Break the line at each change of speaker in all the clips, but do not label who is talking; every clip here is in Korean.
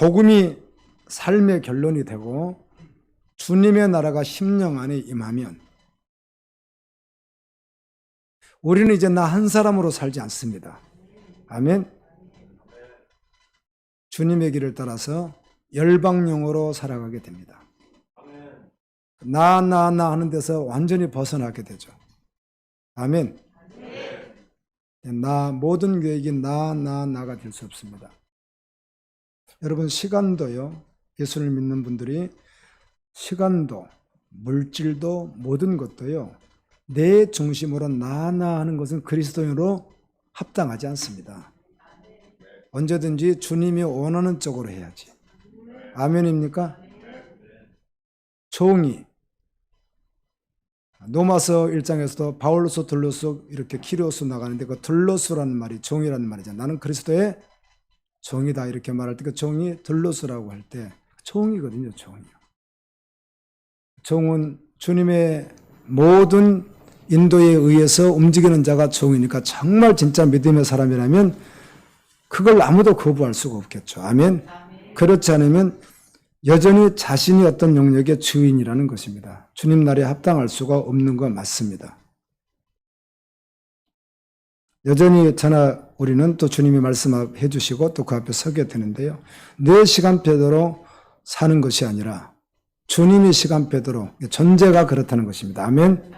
복음이 삶의 결론이 되고 주님의 나라가 심령 안에 임하면 우리는 이제 나 한 사람으로 살지 않습니다. 아멘. 주님의 길을 따라서 열방령으로 살아가게 됩니다. 나 하는 데서 완전히 벗어나게 되죠. 아멘. 모든 계획이 나가 될 수 없습니다. 여러분, 시간도요, 예수를 믿는 분들이 시간도, 물질도, 모든 것도요, 내 중심으로 나 하는 것은 그리스도인으로 합당하지 않습니다. 언제든지 주님이 원하는 쪽으로 해야지. 아멘입니까? 종이, 로마서 1장에서도 바울로서 들로서 이렇게 키리오스 나가는데 그 들로스라는 말이 종이라는 말이잖아요. 나는 그리스도의 종이다 이렇게 말할 때 그 종이 들로스라고 할 때 종이거든요. 종이요. 종은 주님의 모든 인도에 의해서 움직이는 자가 종이니까 정말 진짜 믿음의 사람이라면 그걸 아무도 거부할 수가 없겠죠. 아멘. 그렇지 않으면 여전히 자신이 어떤 영역의 주인이라는 것입니다. 주님 나라에 합당할 수가 없는 건 맞습니다. 여전히 저나 우리는 또 주님이 말씀해 주시고 또 그 앞에 서게 되는데요. 내 시간표대로 사는 것이 아니라 주님의 시간표대로, 존재가 그렇다는 것입니다. 아멘.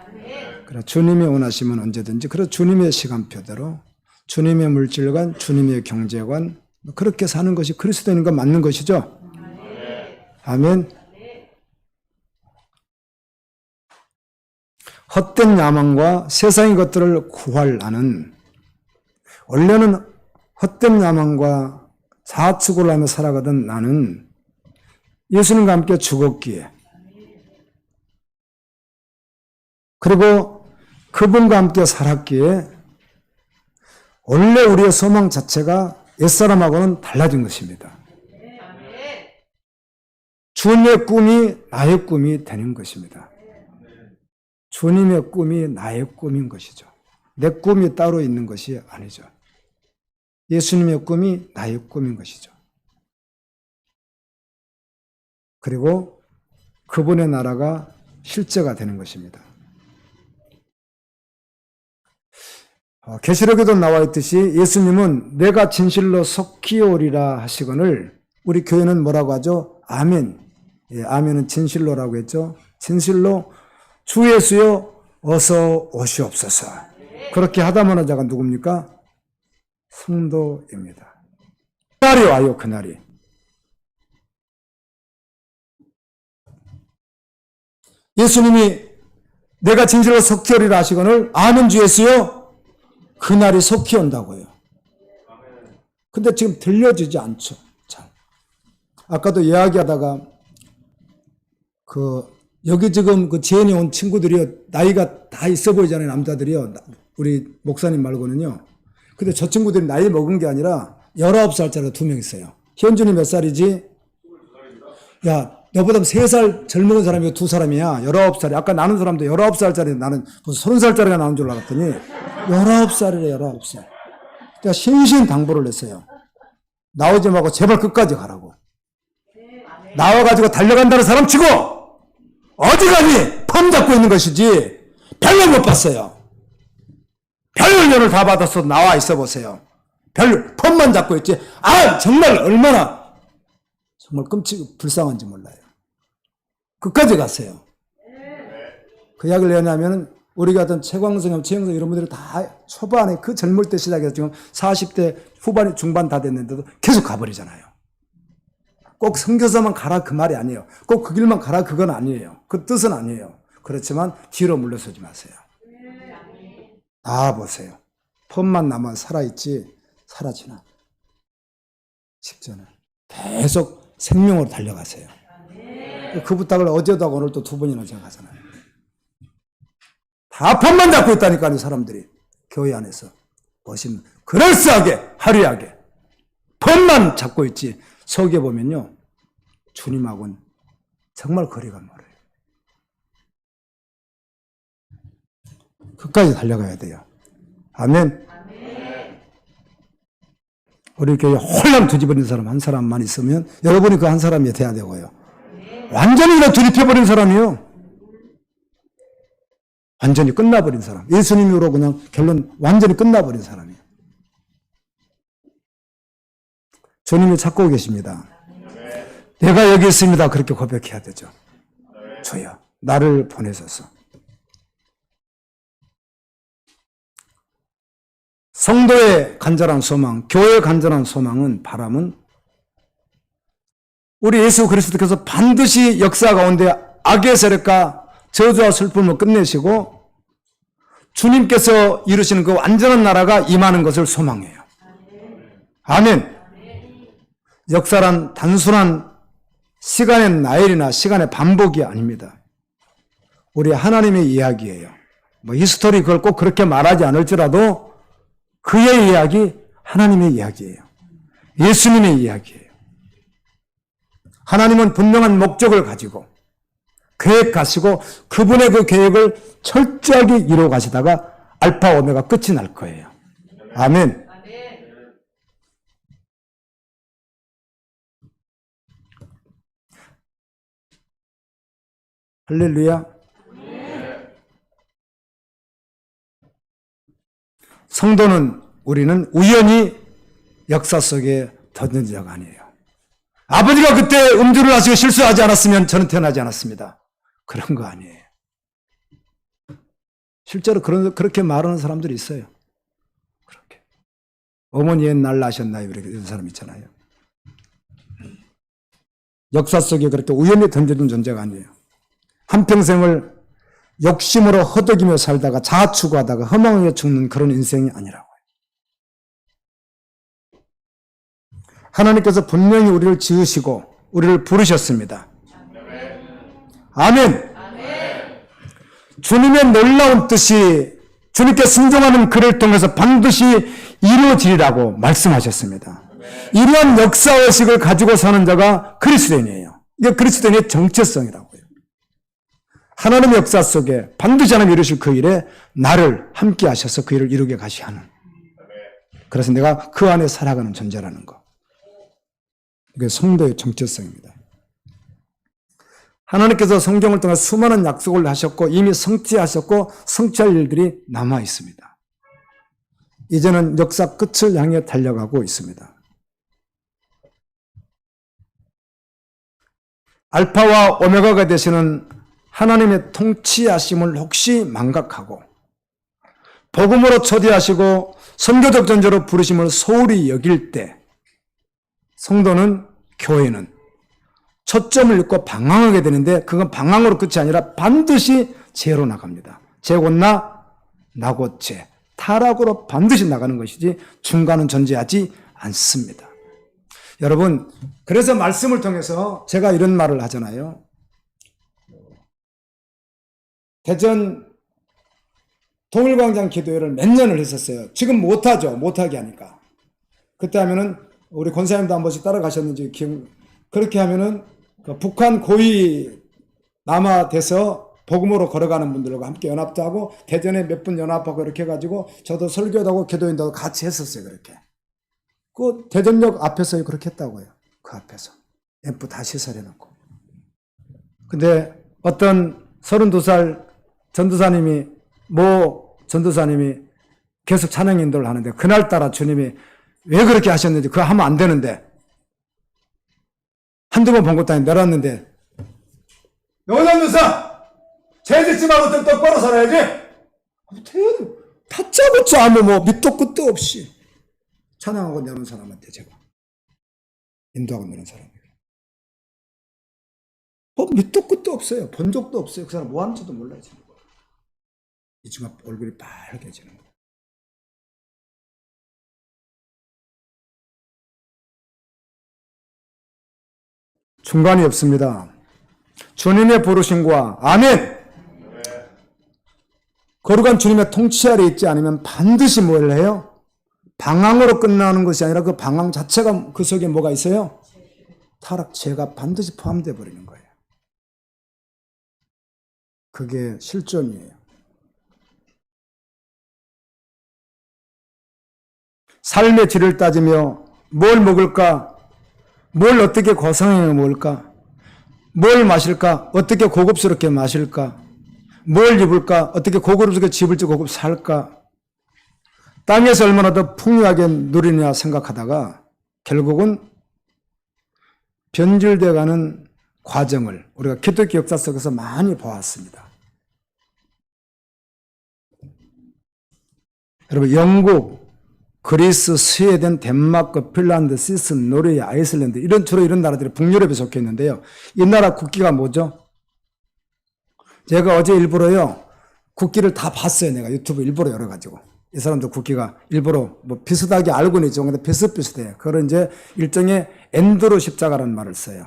그래, 주님이 원하시면 언제든지 주님의 시간표대로 주님의 물질관, 주님의 경제관 그렇게 사는 것이 그리스도인과 맞는 것이죠. 아멘. 헛된 야망과 세상의 것들을 구하려는, 원래는 헛된 야망과 사축을 하며 살아가던 나는 예수님과 함께 죽었기에, 그리고 그분과 함께 살았기에 원래 우리의 소망 자체가 옛사람하고는 달라진 것입니다. 주님의 꿈이 나의 꿈이 되는 것입니다. 주님의 꿈이 나의 꿈인 것이죠. 내 꿈이 따로 있는 것이 아니죠. 예수님의 꿈이 나의 꿈인 것이죠. 그리고 그분의 나라가 실제가 되는 것입니다. 계시록에도 나와 있듯이 예수님은 내가 진실로 속히 오리라 하시거늘, 우리 교회는 뭐라고 하죠? 아멘. 예, 아멘은 진실로라고 했죠. 진실로 주 예수여 어서 오시옵소서. 그렇게 하다마는 자가 누굽니까? 성도입니다. 그날이 와요. 그날이. 예수님이 내가 진실로 속히 오리라 하시거늘 아멘 주 예수여, 그날이 속히 온다고요. 근데 지금 들려지지 않죠. 잘. 아까도 이야기하다가 여기 지금 지연이 온 친구들이요, 나이가 다 있어 보이잖아요. 남자들이요. 우리 목사님 말고는요. 근데 저 친구들이 나이 먹은 게 아니라 19살짜리가 2명 있어요. 현준이 몇 살이지? 야, 너보다 3살 젊은 사람이 2사람이야. 19살이. 아까 나는 사람도 19살짜리, 나는 무슨 30살짜리가 나온 줄 알았더니 19살이래, 19살. 제가 신신당부를 했어요. 나오지 말고 제발 끝까지 가라고. 나와가지고 달려간다는 사람 치고 어디 가니? 펌 잡고 있는 것이지 별로 못 봤어요. 별 훈련을 다 받아서 나와 있어 보세요. 별 펌만 잡고 있지. 정말 얼마나 정말 불쌍한지 몰라요. 끝까지 갔어요. 그 이야기를 왜냐하면 우리가 어떤 최광성 이런 분들이 다 초반에 그 젊을 때 시작해서 지금 40대 후반 중반 다 됐는데도 계속 가버리잖아요. 꼭 선교사만 가라 그 말이 아니에요. 꼭 그 길만 가라 그건 아니에요. 그 뜻은 아니에요. 그렇지만 뒤로 물러서지 마세요. 보세요. 펌만 남아 살아있지 사라지나. 직전에 계속 생명으로 달려가세요. 그 부탁을 어제도 하고 오늘 또 2번이나 제가 하잖아요. 다 펌만 잡고 있다니까요. 사람들이 교회 안에서 보시면 그럴싸하게 화려하게 펌만 잡고 있지 속에 보면요, 주님하고는 정말 거리가 멀어요. 끝까지 달려가야 돼요. 아멘. 우리 교회 홀랑 뒤집어진 사람 한 사람만 있으면 여러분이 그 한 사람이 돼야 되고요. 완전히 그냥 뒤집혀버린 사람이요. 완전히 끝나버린 사람. 예수님으로 그냥 결론 완전히 끝나버린 사람이에요. 주님이 찾고 계십니다. 내가 여기 있습니다. 그렇게 고백해야 되죠. 주여, 나를 보내소서. 성도의 간절한 소망, 교회의 간절한 소망은, 바람은 우리 예수 그리스도께서 반드시 역사 가운데 악의 세력과 저주와 슬픔을 끝내시고 주님께서 이루시는 그 완전한 나라가 임하는 것을 소망해요. 아멘. 역사란 단순한 시간의 나열이나 시간의 반복이 아닙니다. 우리 하나님의 이야기예요. 뭐 히스토리 그걸 꼭 그렇게 말하지 않을지라도 그의 이야기, 하나님의 이야기예요. 예수님의 이야기예요. 하나님은 분명한 목적을 가지고 계획하시고 그분의 그 계획을 철저하게 이루어 가시다가 알파 오메가 끝이 날 거예요. 아멘. 할렐루야. 성도는, 우리는 우연히 역사 속에 던진 자가 아니에요. 아버지가 그때 음주를 하시고 실수하지 않았으면 저는 태어나지 않았습니다. 그런 거 아니에요. 실제로 그렇게 말하는 사람들이 있어요. 그렇게. 어머니 옛날 나셨나요? 이런 사람 있잖아요. 역사 속에 그렇게 우연히 던져진 존재가 아니에요. 한평생을 욕심으로 허덕이며 살다가 자아추구하다가 허망하게 죽는 그런 인생이 아니라고요. 하나님께서 분명히 우리를 지으시고 우리를 부르셨습니다. 아멘. 주님의 놀라운 뜻이 주님께 순종하는 그를 통해서 반드시 이루어지리라고 말씀하셨습니다. 이러한 역사의식을 가지고 사는 자가 그리스도인이에요. 이게 그리스도인의 정체성이라고요. 하나님의 역사 속에 반드시 하나님 이루실 그 일에 나를 함께 하셔서 그 일을 이루게 가시 하는. 그래서 내가 그 안에 살아가는 존재라는 거. 이게 성도의 정체성입니다. 하나님께서 성경을 통해 수많은 약속을 하셨고 이미 성취하셨고 성취할 일들이 남아 있습니다. 이제는 역사 끝을 향해 달려가고 있습니다. 알파와 오메가가 되시는 하나님의 통치하심을 혹시 망각하고 복음으로 초대하시고 선교적 존재로 부르심을 소홀히 여길 때 성도는, 교회는 초점을 잃고 방황하게 되는데 그건 방황으로 끝이 아니라 반드시 죄로 나갑니다. 죄 곧 나 곧 죄. 타락으로 반드시 나가는 것이지 중간은 존재하지 않습니다. 여러분, 그래서 말씀을 통해서 제가 이런 말을 하잖아요. 대전 동일광장 기도회를 몇 년을 했었어요. 지금 못하죠. 못하게 하니까. 그때 하면은 우리 권사님도 한 번씩 따라가셨는지 그렇게 하면은 그 북한 고위 남하돼서 복음으로 걸어가는 분들과 함께 연합도 하고 대전에 몇 분 연합하고 이렇게 해가지고 저도 설교도 하고 기도인도 하고 같이 했었어요. 그렇게. 그 대전역 앞에서 그렇게 했다고요. 그 앞에서. 앰프 다 시설해놓고. 근데 어떤 32살 전도사님이 계속 찬양 인도를 하는데 그날따라 주님이 왜 그렇게 하셨는지 그거 하면 안 되는데 한두 번 본 것도 아니고 내렸는데 영원전도사 죄 짓지 말고 똑바로 살아야지. 다짜고짜 아무 밑도 끝도 없이 찬양하고 내는 사람한테 제가 인도하고 내는 사람이에요. 밑도 끝도 없어요. 본 적도 없어요. 그 사람 뭐 하는지도 몰라요. 이 중간 얼굴이 빨개지는 거예요. 중간이 없습니다. 주님의 부르심과 아멘. 거룩한 주님의 통치 아래 있지 않으면 반드시 뭘 해요? 방황으로 끝나는 것이 아니라 그 방황 자체가 그 속에 뭐가 있어요? 타락, 죄가 반드시 포함되어 버리는 거예요. 그게 실존이에요. 삶의 질을 따지며 뭘 먹을까? 뭘 어떻게 고상하게 먹을까? 뭘 마실까? 어떻게 고급스럽게 마실까? 뭘 입을까? 어떻게 고급스럽게 집을 짓고 고급 살까? 땅에서 얼마나 더 풍요하게 누리냐 생각하다가 결국은 변질되어가는 과정을 우리가 기독교 역사 속에서 많이 보았습니다. 여러분, 영국, 그리스, 스웨덴, 덴마크, 핀란드, 스위스, 노르웨이, 아이슬란드 주로 이런 나라들이 북유럽에 속해 있는데요. 이 나라 국기가 뭐죠? 제가 어제 일부러요 국기를 다 봤어요. 내가 유튜브 일부러 열어가지고 이 사람들 국기가 일부러 뭐 비슷하게 알고는 있죠. 근데 비슷비슷해요. 그걸 이제 일종의 엔드로 십자가라는 말을 써요.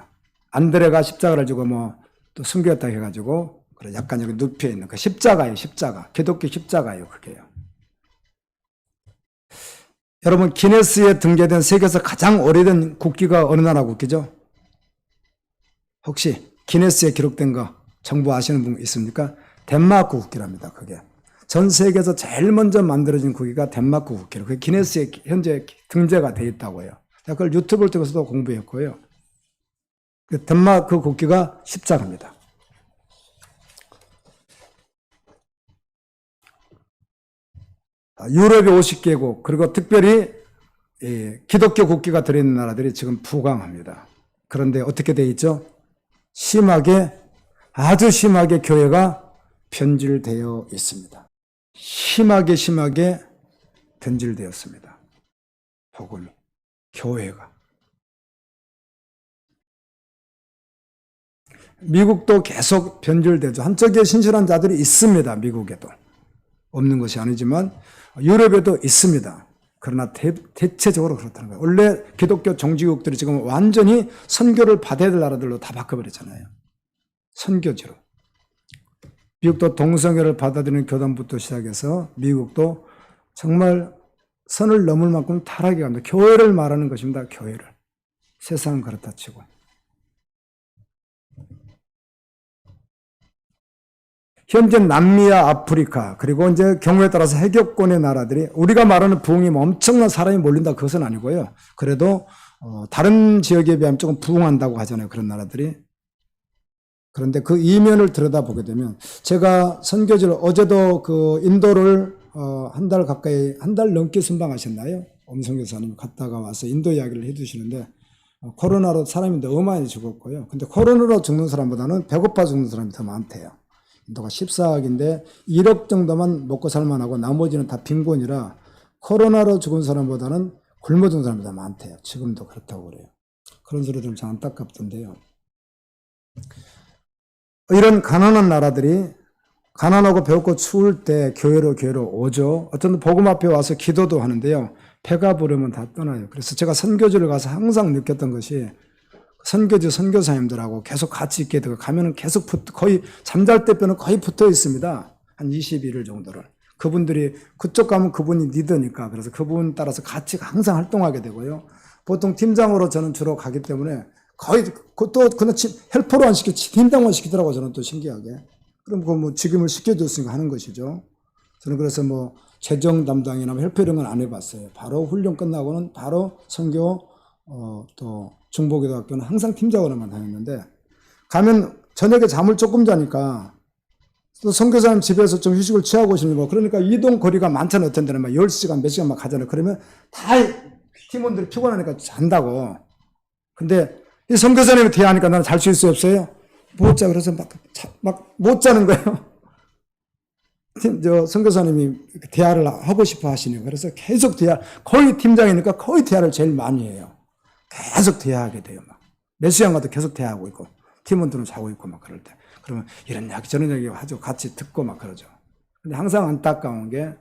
안드레가 십자가를 지고 뭐 또 숨겼다 해가지고 그래 약간 여기 눕혀 있는 그 십자가예요. 십자가. 기독교 십자가예요. 그게요. 여러분, 기네스에 등재된 세계에서 가장 오래된 국기가 어느 나라 국기죠? 혹시 기네스에 기록된 거 정부 아시는 분 있습니까? 덴마크 국기랍니다. 그게 전 세계에서 제일 먼저 만들어진 국기가 덴마크 국기로 그게 기네스에 현재 등재가 돼 있다고 해요. 그걸 유튜브를 통해서도 공부했고요. 덴마크 국기가 십자가입니다. 유럽의 50개국 그리고 특별히 기독교 국기가 들어있는 나라들이 지금 부강합니다. 그런데 어떻게 돼 있죠? 아주 심하게 교회가 변질되어 있습니다. 심하게 변질되었습니다. 복음이, 교회가. 미국도 계속 변질되죠. 한쪽에 신실한 자들이 있습니다. 미국에도. 없는 것이 아니지만 유럽에도 있습니다. 그러나 대체적으로 그렇다는 거예요. 원래 기독교 종지국들이 지금 완전히 선교를 받아야 될 나라들로 다 바꿔버렸잖아요. 선교지로. 미국도 동성애를 받아들이는 교단부터 시작해서 미국도 정말 선을 넘을 만큼 타락해 갑니다. 교회를 말하는 것입니다. 교회를. 세상은 그렇다 치고. 현재 남미와 아프리카 그리고 이제 경우에 따라서 해격권의 나라들이 우리가 말하는 부흥이 엄청난 사람이 몰린다 그것은 아니고요. 그래도 다른 지역에 비하면 조금 부흥한다고 하잖아요. 그런 나라들이. 그런데 그 이면을 들여다보게 되면 제가 선교지를 어제도 그 인도를 한 달 넘게 순방하셨나요? 엄성교사님 갔다가 와서 인도 이야기를 해주시는데 코로나로 사람이 너무 많이 죽었고요. 근데 코로나로 죽는 사람보다는 배고파 죽는 사람이 더 많대요. 인도가 14억인데 1억 정도만 먹고 살만하고 나머지는 다 빈곤이라 코로나로 죽은 사람보다는 굶어 죽은 사람이 더 많대요. 지금도 그렇다고 그래요. 그런 소리 들으면 참 안타깝던데요. 이런 가난한 나라들이 가난하고 배고프고 추울 때 교회로 오죠. 어떤 복음 앞에 와서 기도도 하는데요. 배가 부르면 다 떠나요. 그래서 제가 선교지를 가서 항상 느꼈던 것이 선교지 선교사님들하고 계속 같이 있게 되고 가면은 계속 거의 잠잘 때 빼는 거의 붙어 있습니다. 한 21일 정도를. 그분들이 그쪽 가면 그분이 리더니까 그래서 그분 따라서 같이 항상 활동하게 되고요. 보통 팀장으로 저는 주로 가기 때문에 거의 또 그냥 헬퍼로 안 시키고 팀장만 시키더라고요. 저는 또 신기하게. 그럼 그 뭐 직임을 시켜줬으니까 하는 것이죠. 저는 그래서 뭐 재정 담당이나 헬퍼 이런 건 안 해봤어요. 바로 훈련 끝나고는 바로 선교 또 중보기도학교는 항상 팀장으로만 다녔는데 가면 저녁에 잠을 조금 자니까 또 선교사님 집에서 좀 휴식을 취하고 오시는 거 그러니까 이동 거리가 많잖아요. 어떤 데는 막 10시간 몇 시간 막 가잖아요. 그러면 다 팀원들이 피곤하니까 잔다고. 근데 이 선교사님이 대화하니까 나는 잘 수 없어요. 못 자. 그래서 막 못 자는 거예요. 선교사님이 대화를 하고 싶어 하시네요. 그래서 계속 거의 팀장이니까 거의 대화를 제일 많이 해요. 계속 대화하게 돼요. 막. 몇 시간 가도 계속 대화하고 있고, 팀원들은 자고 있고 막 그럴 때. 그러면 이런 이야기 저런 이야기 하죠. 같이 듣고 막 그러죠. 근데 항상 안타까운 게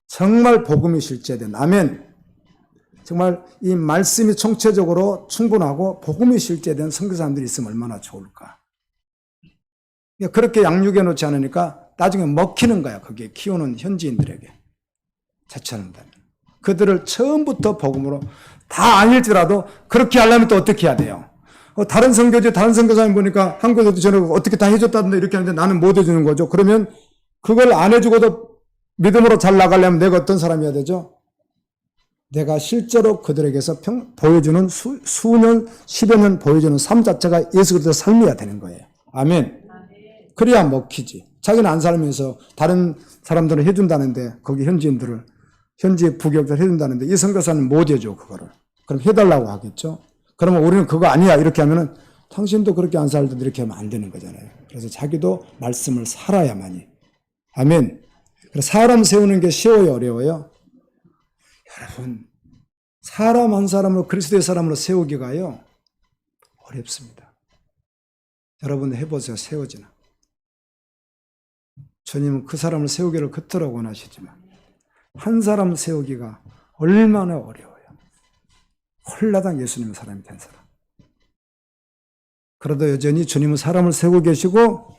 정말 복음이 실제된, 아멘. 정말 이 말씀이 총체적으로 충분하고 복음이 실제된 선교사님들이 있으면 얼마나 좋을까. 그렇게 양육해 놓지 않으니까 나중에 먹히는 거야. 거기에 키우는 현지인들에게. 자처한다면. 그들을 처음부터 복음으로 다 아닐지라도 그렇게 하려면 또 어떻게 해야 돼요? 다른 선교사님 보니까 한국에서도 저는 어떻게 다 해줬다던데 이렇게 하는데 나는 못 해주는 거죠. 그러면 그걸 안 해주고도 믿음으로 잘 나가려면 내가 어떤 사람이어야 되죠? 내가 실제로 그들에게서 보여주는 수년, 10여 년 보여주는 삶 자체가 예수 그리스도의 삶이어야 되는 거예요. 아멘. 그래야 먹히지. 자기는 안 살면서 다른 사람들은 해준다는데, 거기 현지인들을, 현지 부교육들 해준다는데, 이 선교사는 못 해줘, 그거를. 그럼 해달라고 하겠죠? 그러면 우리는 그거 아니야. 이렇게 하면은, 당신도 그렇게 안 살던데 이렇게 하면 안 되는 거잖아요. 그래서 자기도 말씀을 살아야만이. 아멘. 그래서 사람 세우는 게 쉬워요, 어려워요? 여러분, 사람 한 사람을 그리스도의 사람으로 세우기가요, 어렵습니다. 여러분 해보세요, 세워지나. 주님은 그 사람을 세우기를 그토록 원하시지만, 한 사람 세우기가 얼마나 어려워요. 홀라당 예수님의 사람이 된 사람. 그래도 여전히 주님은 사람을 세우고 계시고,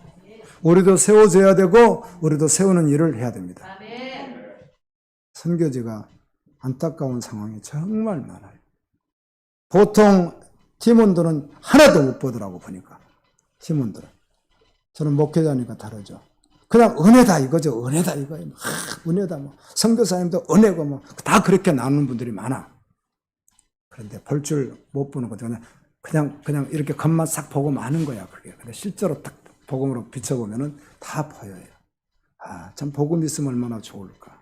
우리도 세워져야 되고, 우리도 세우는 일을 해야 됩니다. 선교지가 안타까운 상황이 정말 많아요. 보통 팀원들은 하나도 못 보더라고, 보니까. 팀원들은. 저는 목회자니까 다르죠. 그냥 은혜다 이거죠. 은혜다 이거예요. 은혜다 뭐. 선교사님도 은혜고 뭐. 다 그렇게 나누는 분들이 많아. 그런데 볼 줄 못 보는 거죠. 그냥 이렇게 겉만 싹 보고 마는 거야, 그게. 근데 실제로 딱 복음으로 비춰보면은 다 보여요. 아, 참 복음 있으면 얼마나 좋을까.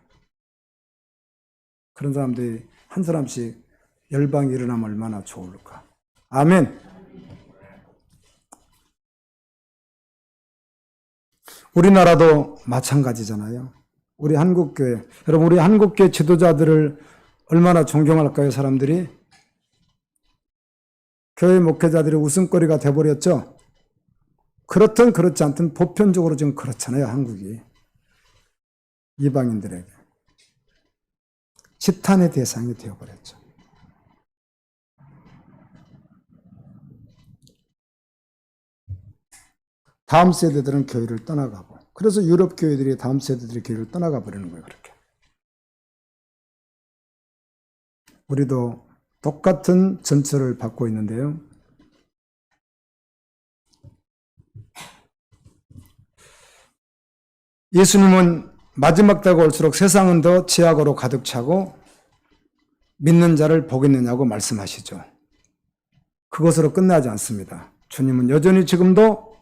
그런 사람들이 한 사람씩 열방이 일어나면 얼마나 좋을까. 아멘. 우리나라도 마찬가지잖아요. 우리 한국교회. 여러분, 우리 한국교회 지도자들을 얼마나 존경할까요, 사람들이? 교회 목회자들이 웃음거리가 돼버렸죠? 그렇든 그렇지 않든 보편적으로 지금 그렇잖아요, 한국이. 이방인들에게. 지탄의 대상이 되어버렸죠. 다음 세대들은 교회를 떠나가고, 그래서 유럽 교회들이 다음 세대들이 교회를 떠나가 버리는 거예요, 그렇게. 우리도 똑같은 전철을 받고 있는데요. 예수님은 마지막 때가 올수록 세상은 더 죄악으로 가득 차고 믿는 자를 보겠느냐고 말씀하시죠. 그것으로 끝나지 않습니다. 주님은 여전히 지금도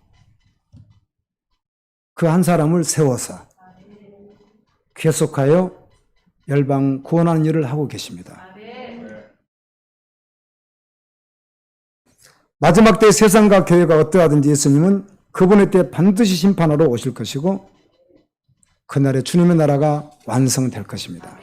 그 한 사람을 세워서 계속하여 열방 구원하는 일을 하고 계십니다. 마지막 때 세상과 교회가 어떠하든지 예수님은 그분의 때 반드시 심판하러 오실 것이고, 그날에 주님의 나라가 완성될 것입니다.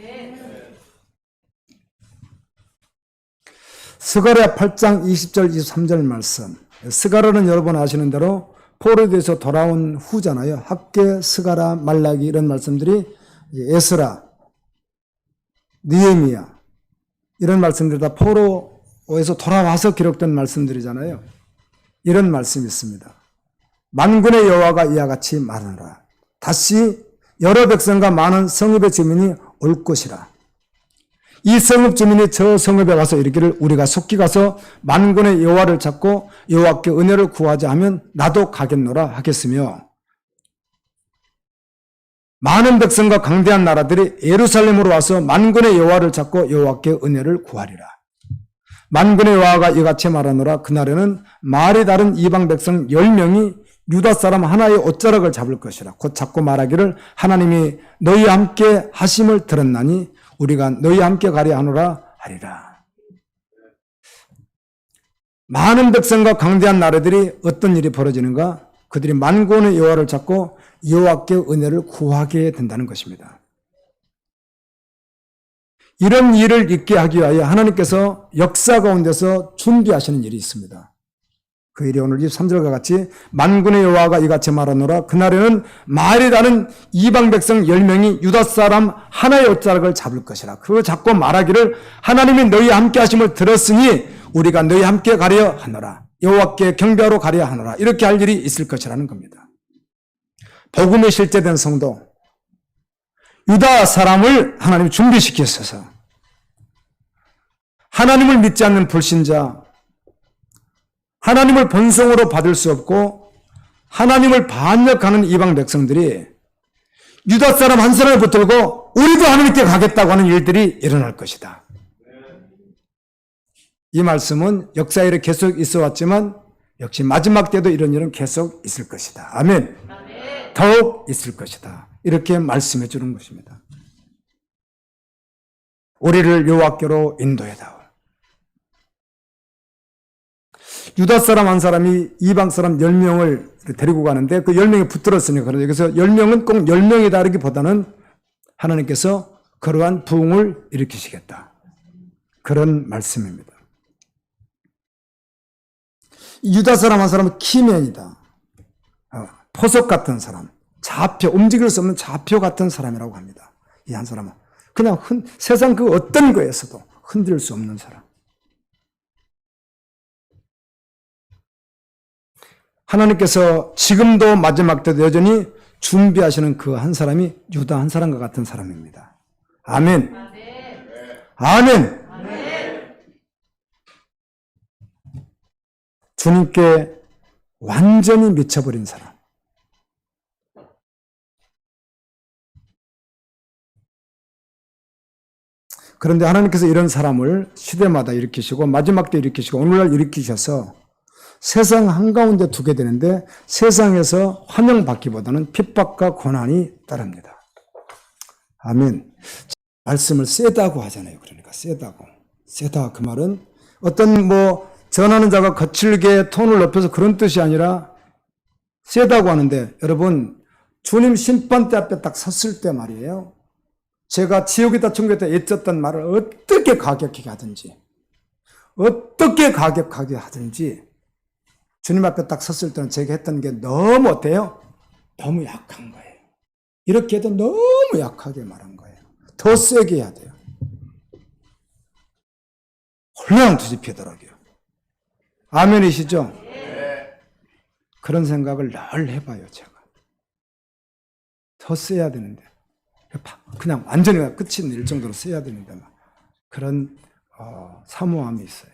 스가랴 8장 20절 23절 말씀. 스가랴는 여러분 아시는 대로 포로되어서 돌아온 후잖아요. 학개, 스가랴, 말라기 이런 말씀들이 에스라, 느헤미야 이런 말씀들이 다 포로에서 돌아와서 기록된 말씀들이잖아요. 이런 말씀이 있습니다. 만군의 여호와가 이와 같이 말하노라. 다시 여러 백성과 많은 성읍의 주민이 올 것이라. 이 성읍 주민이 저 성읍에 와서 이르기를 우리가 속히 가서 만군의 여호와를 찾고 여호와께 은혜를 구하자 하면 나도 가겠노라 하겠으며, 많은 백성과 강대한 나라들이 예루살렘으로 와서 만군의 여호와를 찾고 여호와께 은혜를 구하리라. 만군의 여호와가 이같이 말하노라. 그날에는 말이 다른 이방 백성 10명이 유다 사람 하나의 옷자락을 잡을 것이라. 곧 잡고 말하기를 하나님이 너희와 함께 하심을 들었나니 우리가 너희와 함께 가려 하노라 하리라. 많은 백성과 강대한 나라들이 어떤 일이 벌어지는가? 그들이 만군의 여호와를 찾고 여호와께 은혜를 구하게 된다는 것입니다. 이런 일을 있게 하기 위하여 하나님께서 역사 가운데서 준비하시는 일이 있습니다. 그 일이 오늘 23절과 같이 만군의 여호와가 이같이 말하노라. 그날에는 말이 다른 이방 백성 10명이 유다 사람 하나의 옷자락을 잡을 것이라. 그거 잡고 말하기를 하나님이 너희와 함께 하심을 들었으니 우리가 너희와 함께 가려 하노라. 여호와께 경배하러 가려 하노라. 이렇게 할 일이 있을 것이라는 겁니다. 복음에 실제된 성도, 유다 사람을 하나님이 준비시키셔서 하나님을 믿지 않는 불신자, 하나님을 본성으로 받을 수 없고 하나님을 반역하는 이방 백성들이 유다 사람 한 사람을 붙들고 우리도 하나님께 가겠다고 하는 일들이 일어날 것이다. 이 말씀은 역사 일에 계속 있어 왔지만 역시 마지막 때도 이런 일은 계속 있을 것이다. 아멘. 더욱 있을 것이다. 이렇게 말씀해 주는 것입니다. 우리를 여호와께로 인도해다오. 유다 사람 한 사람이 이방 사람 10명을 데리고 가는데 그 10명이 붙들었으니까 그래서 여기서 10명은 꼭 10명이 다르기보다는 하나님께서 그러한 부흥을 일으키시겠다. 그런 말씀입니다. 유다 사람 한 사람은 키맨이다. 포석 같은 사람, 좌표, 움직일 수 없는 좌표 같은 사람이라고 합니다. 이 한 사람은 그냥 세상 그 어떤 거에서도 흔들 수 없는 사람. 하나님께서 지금도 마지막 때도 여전히 준비하시는 그 한 사람이 유다 한 사람과 같은 사람입니다. 아멘. 아멘. 주님께 완전히 미쳐버린 사람. 그런데 하나님께서 이런 사람을 시대마다 일으키시고 마지막 때 일으키시고 오늘날 일으키셔서 세상 한가운데 두게 되는데 세상에서 환영받기보다는 핍박과 고난이 따릅니다. 아멘. 말씀을 세다고 하잖아요. 그러니까 세다고. 세다 그 말은 어떤 전하는 자가 거칠게 톤을 높여서 그런 뜻이 아니라 세다고 하는데 여러분 주님 심판대 앞에 딱 섰을 때 말이에요. 제가 지옥이다 천국이다 애썼던 말을 어떻게 가격하게 하든지 주님 앞에 딱 섰을 때는 제가 했던 게 너무 어때요? 너무 약한 거예요. 이렇게 해도 너무 약하게 말한 거예요. 더 세게 해야 돼요. 홀랑 뒤집히더라고요. 아멘이시죠? 그런 생각을 늘 해봐요, 제가. 더 세야 되는데. 그냥 완전히 끝이 낼 정도로 세야 되는데, 그런, 사모함이 있어요.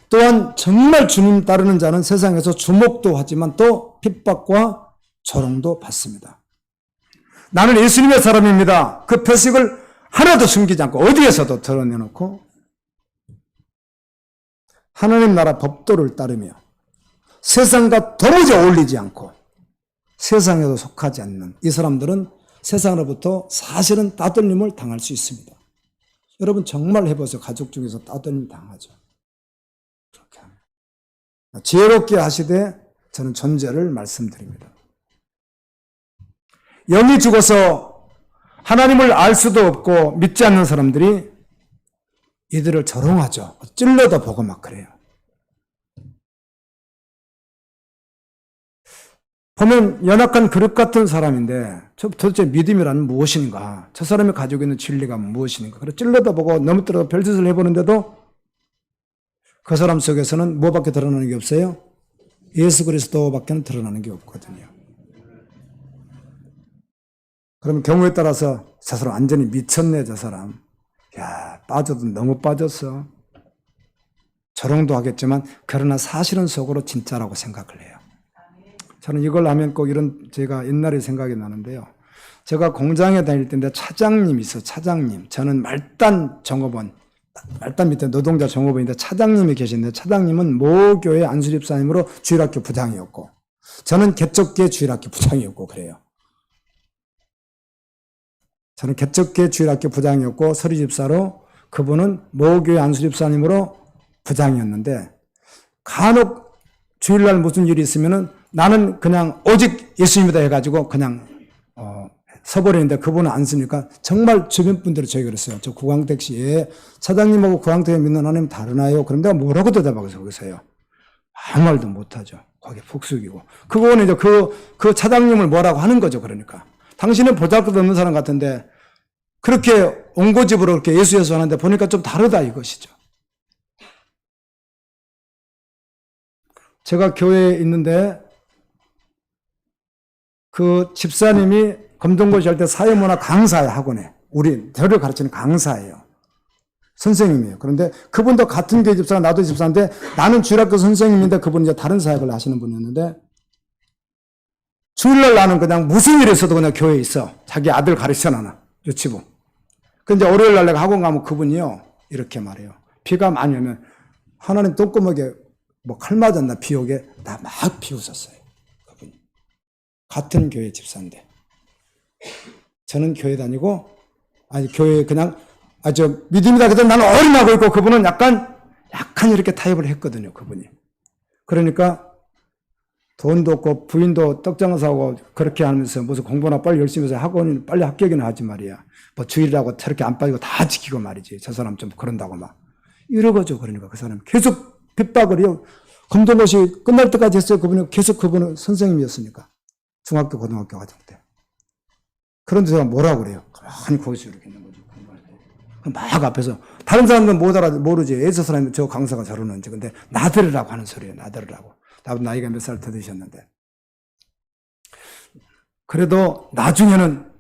또한 정말 주님 따르는 자는 세상에서 주목도 하지만 또 핍박과 조롱도 받습니다. 나는 예수님의 사람입니다. 그 표식을 하나도 숨기지 않고 어디에서도 드러내놓고 하나님 나라 법도를 따르며 세상과 도무지 어울리지 않고 세상에도 속하지 않는 이 사람들은 세상으로부터 사실은 따돌림을 당할 수 있습니다. 여러분 정말 해보세요. 가족 중에서 따돌림 당하죠. 그렇게 합니다. 지혜롭게 하시되 저는 존재를 말씀드립니다. 영이 죽어서 하나님을 알 수도 없고 믿지 않는 사람들이 이들을 조롱하죠. 찔러도 보고 막 그래요. 보면 연약한 그릇 같은 사람인데 도대체 믿음이란 무엇인가? 저 사람이 가지고 있는 진리가 무엇인가? 그래서 찔러도 보고 넘어뜨려도 별짓을 해보는데도 그 사람 속에서는 뭐밖에 드러나는 게 없어요? 예수 그리스도밖에 드러나는 게 없거든요. 그러면 경우에 따라서 저 사람 완전히 미쳤네, 저 사람. 야, 빠져도 너무 빠졌어. 조롱도 하겠지만 그러나 사실은 속으로 진짜라고 생각을 해요. 저는 이걸 하면 꼭 제가 옛날에 생각이 나는데요. 제가 공장에 다닐 때인데 차장님이 있어요. 차장님. 저는 말단 밑에 노동자 종업원인데 차장님이 계신데 차장님은 모교회 안수집사님으로 주일학교 부장이었고 저는 개척교회 주일학교 부장이었고 그래요. 저는 개척교회 주일학교 부장이었고 서리집사로 그분은 모교회 안수집사님으로 부장이었는데 간혹 주일날 무슨 일이 있으면은 나는 그냥 오직 예수님이다 해가지고 그냥 서버리는데 그분은 안 쓰니까 정말 주변 분들이 저희 그랬어요. 저 구광택 씨, 차장님하고 구광택이 믿는 하나님 다르나요? 그럼 내가 뭐라고 대답하겠어요, 거기서요? 아무 말도 못하죠. 거기 푹 숙이고. 그거는 이제 그 차장님을 뭐라고 하는 거죠, 그러니까. 당신은 보잘것없는 사람 같은데 그렇게 옹고집으로 그렇게 예수 하는데 보니까 좀 다르다 이것이죠. 제가 교회에 있는데 그 집사님이 검정고시 할 때 사회문화 강사예요, 학원에. 우리 저를 가르치는 강사예요. 선생님이에요. 그런데 그분도 같은 교회 집사가 나도 집사인데 나는 주일학교 선생님인데 그분은 이제 다른 사역을 하시는 분이었는데 주일날 나는 그냥 무슨 일이 있어도 그냥 교회에 있어. 자기 아들 가르치잖아, 유치부. 근데 월요일 날 내가 학원 가면 그분이요. 이렇게 말해요. 비가 많이 오면 하나님 똥구멍에 뭐 칼 맞았나 비 오게 나 막 비웃었어요. 그분이. 같은 교회 집사인데. 저는 교회 다니고, 아니, 교회 그냥, 믿음이다. 그래도 나는 어린하고 있고, 그분은 약간 이렇게 타협을 했거든요, 그분이. 그러니까, 돈도 없고, 부인도 떡장사하고 그렇게 하면서 무슨 공부나 빨리 열심히 해서 학원 빨리 합격이나 하지 말이야. 뭐 주일이라고 저렇게 안 빠지고 다 지키고 말이지. 저 사람 좀 그런다고 막. 이러거죠. 그러니까 그 사람 계속 핍박을 해요. 검정고시 끝날 때까지 했어요. 그분은 선생님이었으니까. 중학교, 고등학교 과정 때. 그런데 제가 뭐라고 그래요? 가만히 거기서 이렇게 있는 거죠. 막 앞에서. 다른 사람들은 모르지. 예수 사람이 저 강사가 저러는지. 근데 나들으라고 하는 소리예요. 나들으라고. 나보다 나이가 몇 살 더 드셨는데. 그래도 나중에는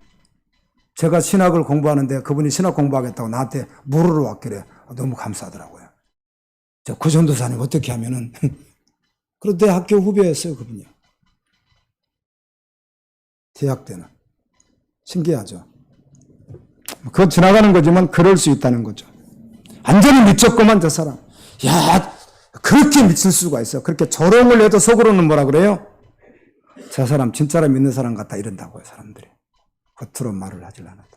제가 신학을 공부하는데 그분이 신학 공부하겠다고 나한테 물으러 왔길래 너무 감사하더라고요. 저 구전도사님 어떻게 하면은. 그런데 학교 후배였어요. 그분이요. 대학 때는. 신기하죠. 그건 지나가는 거지만 그럴 수 있다는 거죠. 완전히 미쳤구만 저 사람. 야, 그렇게 미칠 수가 있어. 그렇게 조롱을 해도 속으로는 뭐라 그래요? 저 사람 진짜로 믿는 사람 같다 이런다고요. 사람들이. 겉으로 말을 하질 않아도.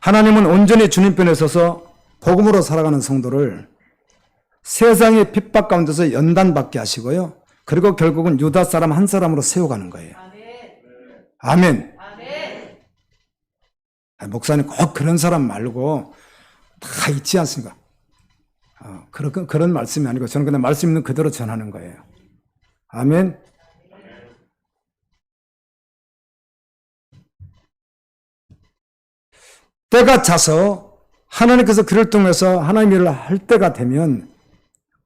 하나님은 온전히 주님 편에 서서 복음으로 살아가는 성도를 세상의 핍박 가운데서 연단받게 하시고요. 그리고 결국은 유다 사람 한 사람으로 세워가는 거예요. 아멘. 아멘. 목사님 꼭 그런 사람 말고 다 있지 않습니까? 그런 말씀이 아니고 저는 그냥 말씀 있는 그대로 전하는 거예요. 아멘. 때가 차서 하나님께서 그를 통해서 하나님 일을 할 때가 되면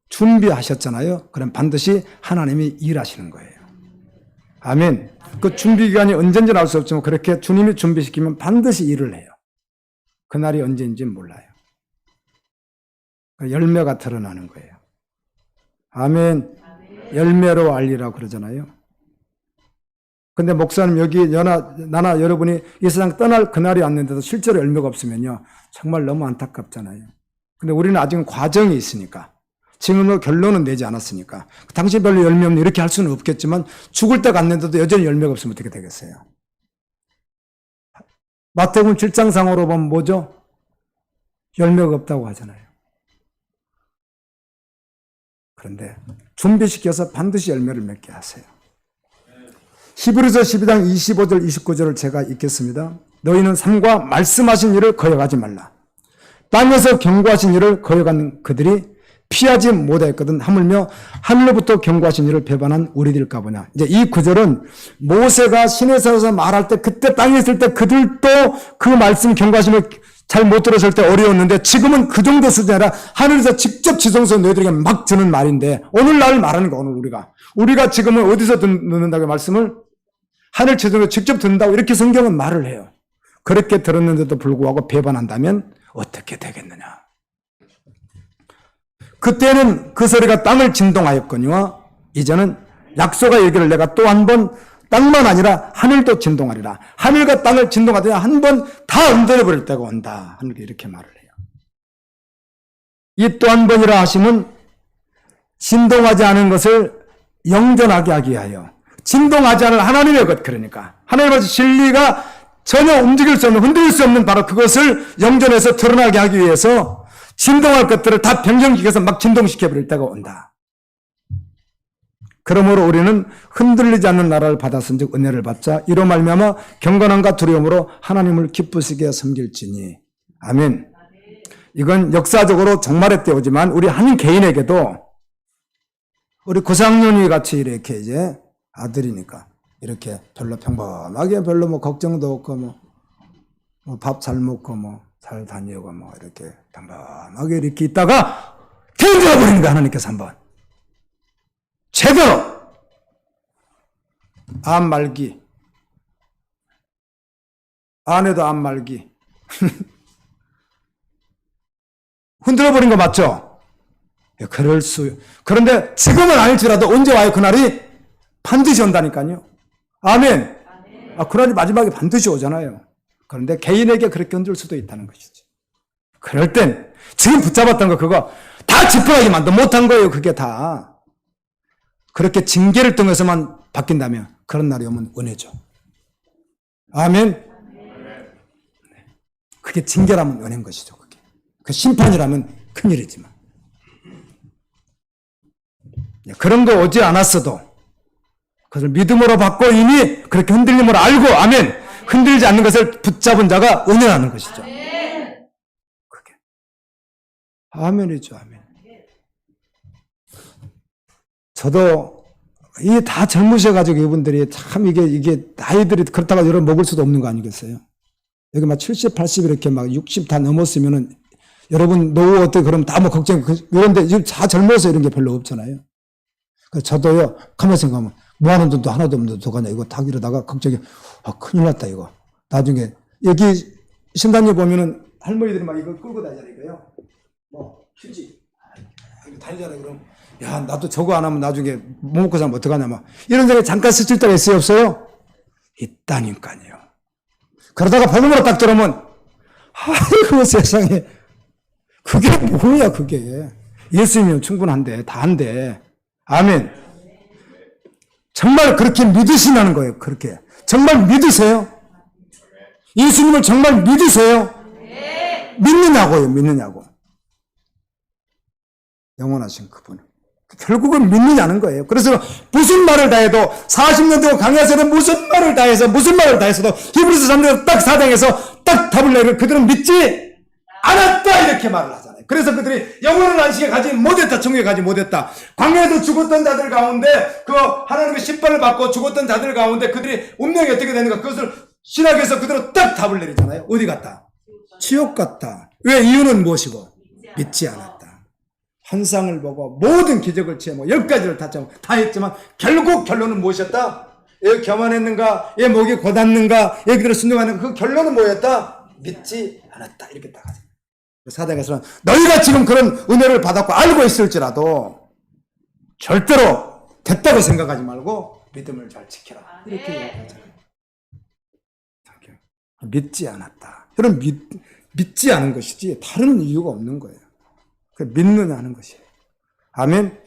준비하셨잖아요. 그럼 반드시 하나님이 일하시는 거예요. 아멘. 그 준비 기간이 언제인지 알 수 없지만 그렇게 주님이 준비시키면 반드시 일을 해요. 그날이 언제인지는 몰라요. 열매가 드러나는 거예요. 아멘. 열매로 알리라고 그러잖아요. 근데 목사님 여기 나나 여러분이 이 세상 떠날 그날이 왔는데도 실제로 열매가 없으면요. 정말 너무 안타깝잖아요. 근데 우리는 아직은 과정이 있으니까. 지금은 결론은 내지 않았으니까. 당신 별로 열매 없는 이렇게 할 수는 없겠지만 죽을 때 갔는데도 여전히 열매가 없으면 어떻게 되겠어요? 마태복음 7장상으로 보면 뭐죠? 열매가 없다고 하잖아요. 그런데 준비시켜서 반드시 열매를 맺게 하세요. 히브리서 12장 25절 29절을 제가 읽겠습니다. 너희는 삶과 말씀하신 일을 거역하지 말라. 땅에서 경고하신 일을 거역하는 그들이 피하지 못하였거든. 하물며 하늘로부터 경고하신 일을 배반한 우리들일까 보냐. 이제 이 구절은 모세가 시내산에서 말할 때 그때 땅에 있을 때 그들도 그 말씀 경고하심을 잘 못 들었을 때 어려웠는데 지금은 그 정도 수준이 아니라 하늘에서 직접 지성소 너희들에게 막 주는 말인데 오늘날 말하는 거 오늘 우리가 지금은 어디서 듣는다고 말씀을 하늘 지성소에서 직접 듣는다고 이렇게 성경은 말을 해요. 그렇게 들었는데도 불구하고 배반한다면 어떻게 되겠느냐. 그때는 그 소리가 땅을 진동하였거니와 이제는 약속의 얘기를 내가 또 한 번 땅만 아니라 하늘도 진동하리라. 하늘과 땅을 진동하더니 한 번 다 흔들어버릴 때가 온다. 하늘이 이렇게 말을 해요. 이 또 한 번이라 하시면 진동하지 않은 것을 영전하게 하기 위하여 진동하지 않은 하나님의 것 그러니까 하나님의 진리가 전혀 움직일 수 없는 흔들릴 수 없는 바로 그것을 영전해서 드러나게 하기 위해서 진동할 것들을 다 변경시켜서 막 진동시켜버릴 때가 온다. 그러므로 우리는 흔들리지 않는 나라를 받았은즉 은혜를 받자 이로 말미암아 경건함과 두려움으로 하나님을 기쁘시게 섬길지니. 아멘. 이건 역사적으로 종말의 때 오지만 우리 한 개인에게도 우리 구상윤이 같이 이렇게 이제 아들이니까 이렇게 별로 평범하게 별로 뭐 걱정도 없고 뭐 밥 잘 먹고 뭐 잘 다니고 뭐 이렇게 평범하게 이렇게 있다가 견뎌버리는 거야 하나님께서 한번 제대로 암 말기 아내도 암 말기 흔들어버린 거 맞죠? 그럴 수 그런데 지금은 아닐지라도 언제 와요 그날이? 반드시 온다니까요. 아멘. 그날이 마지막에 반드시 오잖아요. 그런데 개인에게 그렇게 흔들 수도 있다는 것이죠. 그럴 땐 지금 붙잡았던 거 그거 다 지푸라기 만도 못한 거예요. 그게 다. 그렇게 징계를 통해서만 바뀐다면 그런 날이 오면 은혜죠. 아멘. 그게 징계라면 은혜인 것이죠. 그게. 그 심판이라면 큰일이지만. 그런 거 오지 않았어도 그것을 믿음으로 받고 이미 그렇게 흔들림을 알고 아멘. 흔들리지 않는 것을 붙잡은 자가 은혜라는 것이죠. 그게. 아멘이죠. 아멘. 저도 이게 다 젊으셔가지고 이분들이 참 이게 나이들이 그렇다고 여러분 먹을 수도 없는 거 아니겠어요? 여기 막 70, 80 이렇게 막 60 다 넘었으면은 여러분 노후 어때 그럼 다 뭐 걱정 이런데 지금 다 젊어서 이런 게 별로 없잖아요. 그래서 저도요 가만히 생각하면 모아놓은 돈도 하나도 없는데 어떡하냐 이거 다 이러다가 걱정이 큰일 났다 이거. 나중에 여기 신당에 보면은 할머니들이 막 이거 끌고 다니잖아요. 이거요. 뭐 휴지 이거 다니잖아요. 그럼 야 나도 저거 안 하면 나중에 뭐 먹고 살면 어떡하냐 막 이런 생각이 잠깐 스칠 때가 있어요 없어요? 있다니까요. 그러다가 복음으로 딱 들어오면 아이고 세상에 그게 뭐야 그게. 예수님이면 충분한데 다 한데. 아멘. 정말 그렇게 믿으시냐는 거예요. 그렇게. 정말 믿으세요? 예수님을 정말 믿으세요? 믿느냐고요. 믿느냐고. 영원하신 그분. 결국은 믿느냐는 거예요. 그래서 무슨 말을 다해도 40년 동안 강의에서는 무슨 말을 다해서도 히브리서 3장 딱 4장에서 딱 답을 내고 그들은 믿지 않았다 이렇게 말을 하잖아요. 그래서 그들이 영원한 안식에 가지 못했다. 천국에 가지 못했다. 광야에서 죽었던 자들 가운데 그 하나님의 심판을 받고 죽었던 자들 가운데 그들이 운명이 어떻게 되는가 그것을 신학에서 그대로 딱 답을 내리잖아요. 어디 갔다? 지옥 갔다. 왜? 이유는 무엇이고? 믿지 않았다. 환상을 보고 모든 기적을 취해 뭐 10가지를 다 했지만 결국 결론은 무엇이었다? 얘 교만했는가? 얘 목이 곧았는가? 얘 그대로 순종하는가? 그 결론은 뭐였다? 믿지 않았다. 이렇게 딱 하죠. 사장에서는 너희가 지금 그런 은혜를 받았고 알고 있을지라도 절대로 됐다고 생각하지 말고 믿음을 잘 지켜라. 이렇게 얘기하잖아요. 믿지 않았다. 그럼 믿지 않은 것이지 다른 이유가 없는 거예요. 믿느냐 하는 것이에요. 아멘.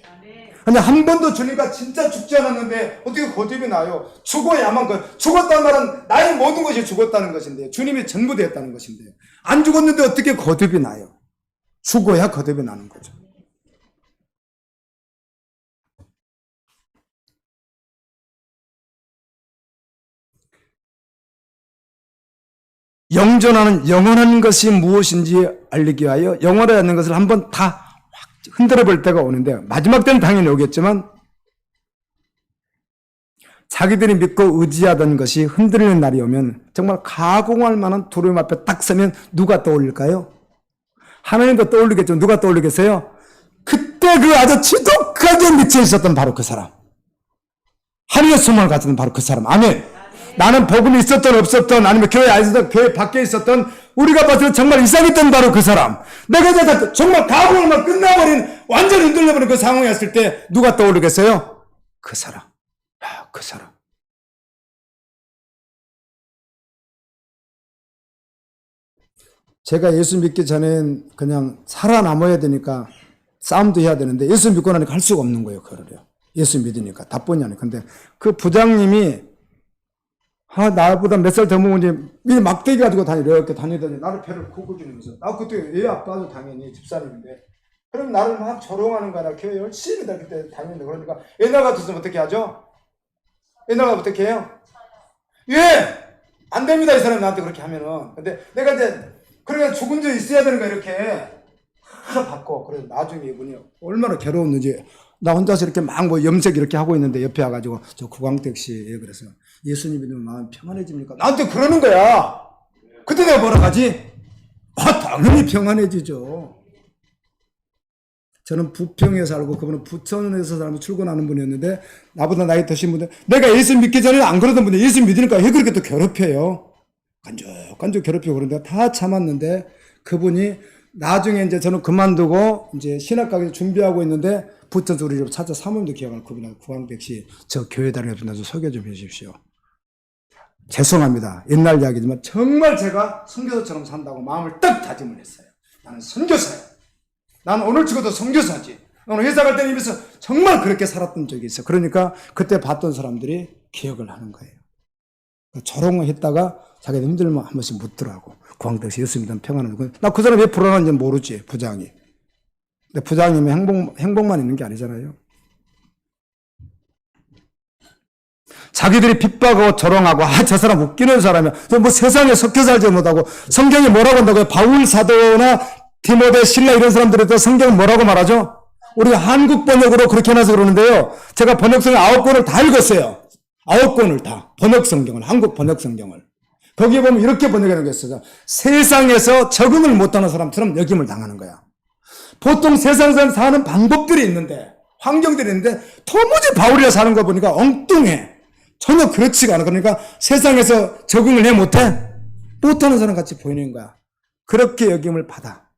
아니 한 번도 주님과 진짜 죽지 않았는데 어떻게 고집이 나요? 죽어야만 죽었다는 말은 나의 모든 것이 죽었다는 것인데 주님이 전부 되었다는 것인데 안 죽었는데 어떻게 거듭이 나요? 죽어야 거듭이 나는 거죠. 영존하는 영원한 것이 무엇인지 알리기 위하여 영원하지 않는 것을 한번 다 흔들어 볼 때가 오는데 마지막 때는 당연히 오겠지만 자기들이 믿고 의지하던 것이 흔들리는 날이 오면 정말 가공할 만한 두려움 앞에 딱 서면 누가 떠올릴까요? 하나님도 떠올리겠죠. 누가 떠올리겠어요? 그때 그 아주 지독하게 미쳐 있었던 바로 그 사람. 하늘의 소망을 가졌던 바로 그 사람. 아멘. 나는 복음이 있었던 없었던 아니면 교회 안에 있었던 교회 밖에 있었던 우리가 봤을 때 정말 이상했던 바로 그 사람. 내가 이제 정말 가공을만 끝나버린 완전히 흔들려버린 그 상황이 왔을 때 누가 떠오르겠어요? 그 사람. 야, 그 사람. 제가 예수 믿기 전엔 그냥 살아남아야 되니까 싸움도 해야 되는데 예수 믿고 나니까 할 수가 없는 거예요. 그거를요. 예수 믿으니까 답변이 아니에요. 근데 그 부장님이 나보다 몇 살 더 먹은 이제 막대기 가지고 이렇게 다니더니 나를 배를 굽어주면서 나 그때 얘 아빠도 당연히 집사님인데 그럼 나를 막 조롱하는 거야. 나 교회 열심히 그때 다니는데 그러니까 옛날 같았으면 어떻게 하죠? 옛날 같으면 어떻게 해요? 예! 안 됩니다. 이 사람 나한테 그렇게 하면은. 근데 내가 이제 그러니까 죽은 적 있어야 되는 거야. 이렇게 다 받고 그래서 나중에 이분이 얼마나 괴로웠는지 나 혼자서 이렇게 막 뭐 염색 이렇게 하고 있는데 옆에 와가지고 저 구광택 씨 그래서 예수님 믿으면 마음 평안해집니까? 나한테 그러는 거야. 그때 내가 뭐라 하지? 당연히 평안해지죠. 저는 부평에 살고 그분은 부천에서 살고 출근하는 분이었는데 나보다 나이 드신 분들 내가 예수 믿기 전에는 안 그러던 분들 예수 믿으니까 왜 그렇게 또 괴롭혀요? 간juk 괴롭히고 그런데 다 참았는데 그분이 나중에 이제 저는 그만두고 이제 신학 가기 준비하고 있는데 부천에서 우리 집 찾아 사모님도 기억하는 그분하고 구광백 씨 저 교회 다니는 분들 좀 소개 좀 해주십시오. 죄송합니다. 옛날 이야기지만 정말 제가 선교사처럼 산다고 마음을 딱 다짐을 했어요. 나는 선교사야. 나는 오늘 죽어도 선교사지. 오늘 회사 갈 때는 입에서 정말 그렇게 살았던 적이 있어요. 그러니까 그때 봤던 사람들이 기억을 하는 거예요. 조롱을 했다가 자기들 힘들면 한 번씩 묻더라고. 공항에서 예수 믿으면 평안하고. 나 그 사람 왜 불안한지 모르지, 부장이. 근데 부장님이 행복만 있는 게 아니잖아요. 자기들이 핍박하고 조롱하고, 저 사람 웃기는 사람이야. 뭐 세상에 섞여 살지 못하고, 성경이 뭐라고 한다고요? 바울 사도나 디모데, 실라 이런 사람들이 성경은 뭐라고 말하죠? 우리가 한국 번역으로 그렇게 해놔서 그러는데요. 제가 번역성경 9권을 다 읽었어요. 9권을 다. 번역성경을, 한국 번역성경을. 거기에 보면 이렇게 번역해 놓겠어요. 세상에서 적응을 못하는 사람처럼 여김을 당하는 거야. 보통 세상에서 사는 방법들이 있는데, 환경들이 있는데, 도무지 바울이라 사는 거 보니까 엉뚱해. 전혀 그렇지가 않아. 그러니까 세상에서 적응을 해 못해? 못하는 사람 같이 보이는 거야. 그렇게 여김을 받아.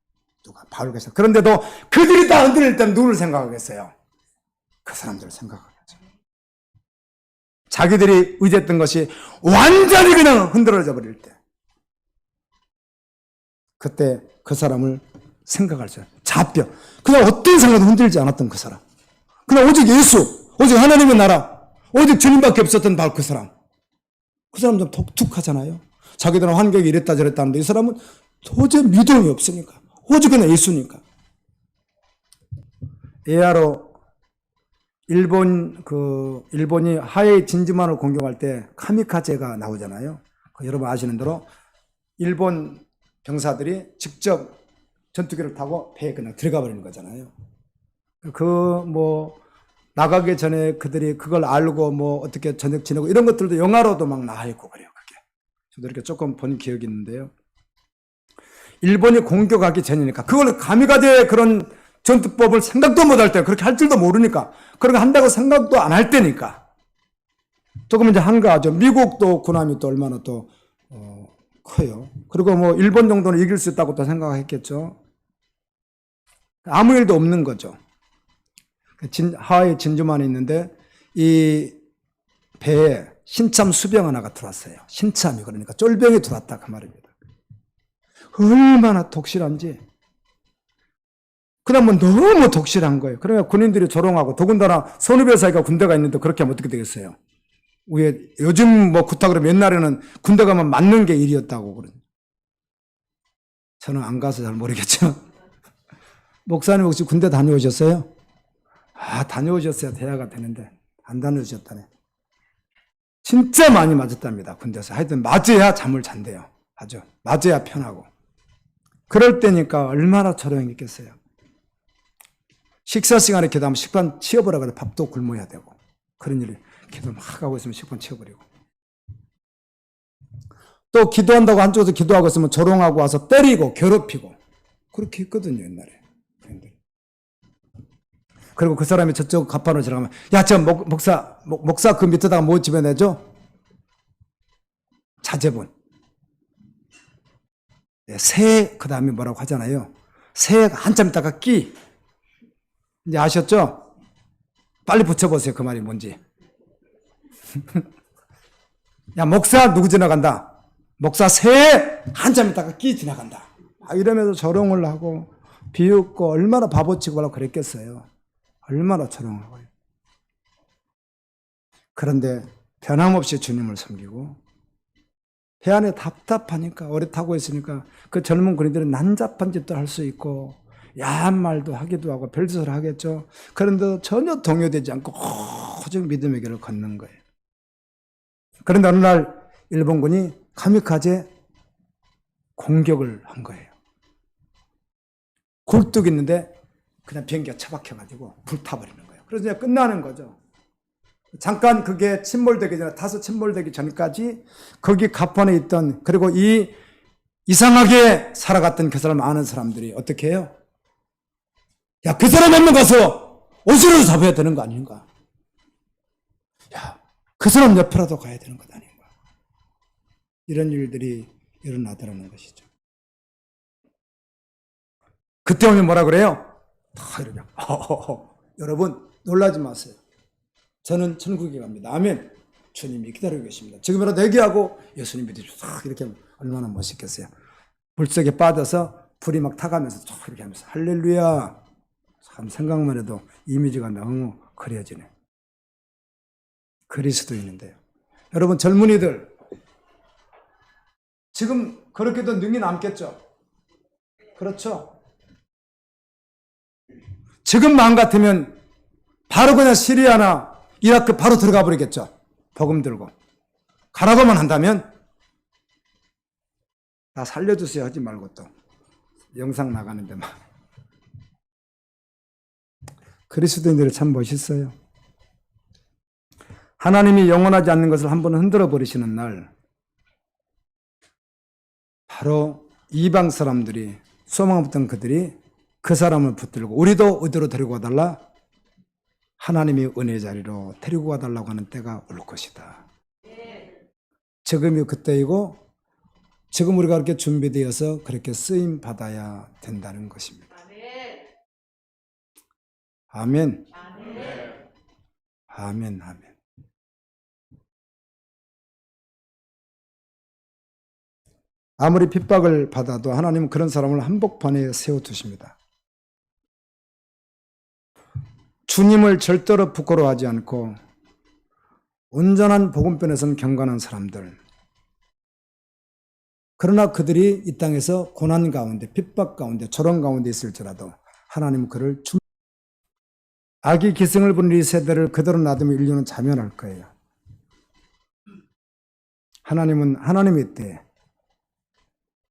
누가 바울께서. 그런데도 그들이 다 흔들릴 때는 누구를 생각하겠어요? 그 사람들을 생각하겠죠. 자기들이 의지했던 것이 완전히 그냥 흔들어져 버릴 때, 그때 그 사람을 생각할 수 있어요. 잡혀. 그냥 어떤 생각도 흔들지 않았던 그 사람. 그냥 오직 예수, 오직 하나님의 나라, 오직 주님밖에 없었던 바로 그 사람. 그 사람 좀 독특하잖아요. 자기들은 환경이 이랬다 저랬다 하는데 이 사람은 도저히 믿음이 없으니까. 오직 그냥 예수니까. 에아로 일본이 하와이 진주만을 공격할 때 카미카제가 나오잖아요. 여러분 아시는 대로 일본 병사들이 직접 전투기를 타고 배에 그냥 들어가 버리는 거잖아요. 나가기 전에 그들이 그걸 알고 어떻게 저녁 지내고 이런 것들도 영화로도 막 나와 있고 그래요. 그게. 저도 이렇게 조금 본 기억이 있는데요. 일본이 공격하기 전이니까 그걸 가미가제 그런 전투법을 생각도 못 할 때, 그렇게 할 줄도 모르니까, 그렇게 한다고 생각도 안 할 때니까. 조금 이제 한가하죠. 미국도 군함이 또 얼마나 또 커요. 그리고 일본 정도는 이길 수 있다고 또 생각했겠죠. 아무 일도 없는 거죠. 하와이 진주만에 있는데 이 배에 신참 수병 하나가 들어왔어요. 신참이, 그러니까 쫄병이 들어왔다 그 말입니다. 얼마나 독실한지. 그다음 너무 독실한 거예요. 그러니까 군인들이 조롱하고, 더군다나 선후배 사이가 군대가 있는데 그렇게 하면 어떻게 되겠어요? 요즘 구타 그러면 옛날에는 군대 가면 맞는 게 일이었다고 그러죠. 저는 안 가서 잘 모르겠죠. 목사님 혹시 군대 다녀오셨어요? 다녀오셨어야 대화가 되는데 안 다녀오셨다네. 진짜 많이 맞았답니다. 군대에서. 하여튼 맞아야 잠을 잔대요. 아주 맞아야 편하고. 그럴 때니까 얼마나 조롱했겠어요. 식사 시간에 기도하면 식판 치워보라 그래. 밥도 굶어야 되고. 그런 일이 기도 막 하고 있으면 식판 치워버리고. 또 기도한다고 한쪽에서 기도하고 있으면 조롱하고 와서 때리고 괴롭히고. 그렇게 했거든요, 옛날에. 그리고 그 사람이 저쪽 갑판으로 들어가면, 야, 저 목사 그 밑에다가 뭐 집어내죠? 자제분. 새, 그 다음에 뭐라고 하잖아요. 새 한참 있다가 끼. 이제 아셨죠? 빨리 붙여보세요. 그 말이 뭔지. 야, 목사 누구 지나간다. 목사 새 한참 있다가 끼 지나간다. 이러면서 조롱을 하고 비웃고 얼마나 바보치고 하려고 그랬겠어요. 얼마나 조롱하고요. 그런데 변함없이 주님을 섬기고, 배 안에 답답하니까, 오래 타고 있으니까 그 젊은 군인들은 난잡한 짓도 할 수 있고 야한 말도 하기도 하고 별짓을 하겠죠. 그런데 전혀 동요되지 않고 오직 믿음의 길을 걷는 거예요. 그런데 어느 날 일본군이 카미카제 공격을 한 거예요. 굴뚝 있는데 그냥 비행기가 처박혀가지고 불타버리는 거예요. 그래서 이제 끝나는 거죠. 잠깐 그게 침몰되기 전에, 타서 침몰되기 전까지 거기 갑판에 있던, 그리고 이 이상하게 살아갔던 그 사람 아는 사람들이 어떻게 해요? 야, 그 사람 한번 가서 옷이라도 잡아야 되는 거 아닌가? 야, 그 사람 옆에라도 가야 되는 것 아닌가? 이런 일들이 일어나더라는 것이죠. 그때 오면 뭐라 그래요? 다 이러냐. 여러분 놀라지 마세요. 저는 천국에 갑니다. 아멘. 주님이 기다리고 계십니다. 지금이라도 회개하고 예수님 믿으십시오. 싹 이렇게 하면 얼마나 멋있겠어요. 불속에 빠져서 불이 막 타가면서 쫙 이렇게 하면서 할렐루야. 참 생각만 해도 이미지가 너무 그려지네. 그리스도인인데요. 여러분 젊은이들 지금 그렇게도 능이 남겠죠? 그렇죠? 지금 마음 같으면 바로 그냥 시리아나 이라크 바로 들어가 버리겠죠? 복음 들고. 가라고만 한다면 나 살려주세요 하지 말고 또 영상 나가는데 막. 그리스도인들이 참 멋있어요. 하나님이 영원하지 않는 것을 한번 흔들어 버리시는 날 바로 이방 사람들이 소망 없던 그들이 그 사람을 붙들고 우리도 어디로 데리고 와달라? 하나님의 은혜 자리로 데리고 와달라고 하는 때가 올 것이다. 지금이 그때이고 지금 우리가 그렇게 준비되어서 그렇게 쓰임 받아야 된다는 것입니다. 아멘. 아멘. 아멘. 아무리 핍박을 받아도 하나님은 그런 사람을 한복판에 세워두십니다. 주님을 절대로 부끄러워하지 않고 온전한 복음편에서는 경건한 사람들. 그러나 그들이 이 땅에서 고난 가운데 핍박 가운데 조롱 가운데 있을지라도 하나님은 그를 악이 기승을 부린 이 세대를 그대로 놔두면 인류는 자멸할 거예요. 하나님은 하나님의 때에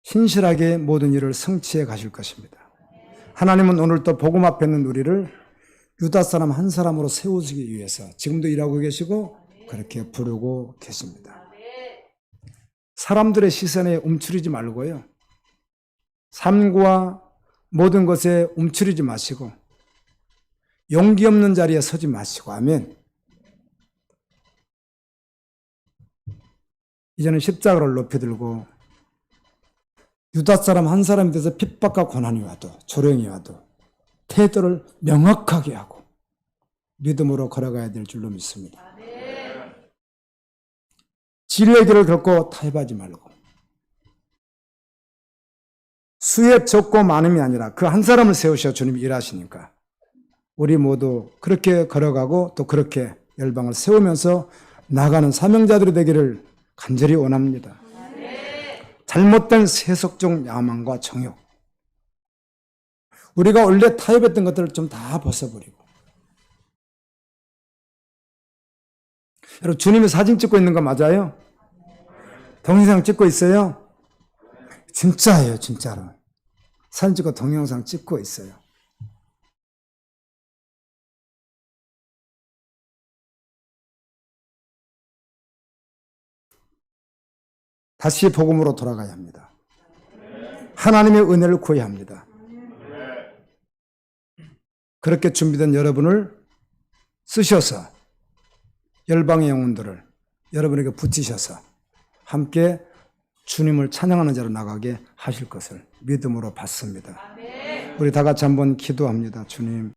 신실하게 모든 일을 성취해 가실 것입니다. 하나님은 오늘 또 복음 앞에 있는 우리를 유다 사람 한 사람으로 세우시기 위해서 지금도 일하고 계시고 그렇게 부르고 계십니다. 사람들의 시선에 움츠리지 말고요. 삶과 모든 것에 움츠리지 마시고 용기 없는 자리에 서지 마시고 아멘. 이제는 십자가를 높이 들고 유다 사람 한 사람에 대해서 핍박과 고난이 와도 조롱이 와도 태도를 명확하게 하고 믿음으로 걸어가야 될 줄로 믿습니다. 진리의 길을 걷고 타협하지 말고 수에 적고 많음이 아니라 그 한 사람을 세우셔 주님이 일하시니까 우리 모두 그렇게 걸어가고 또 그렇게 열방을 세우면서 나가는 사명자들이 되기를 간절히 원합니다. 잘못된 세속적 야망과 정욕 우리가 원래 타협했던 것들을 좀 다 벗어버리고 여러분 주님이 사진 찍고 있는 거 맞아요? 동영상 찍고 있어요? 진짜예요 진짜로 사진 찍고 동영상 찍고 있어요. 다시 복음으로 돌아가야 합니다. 하나님의 은혜를 구해야 합니다. 그렇게 준비된 여러분을 쓰셔서 열방의 영혼들을 여러분에게 붙이셔서 함께 주님을 찬양하는 자로 나가게 하실 것을 믿음으로 받습니다. 우리 다 같이 한번 기도합니다. 주님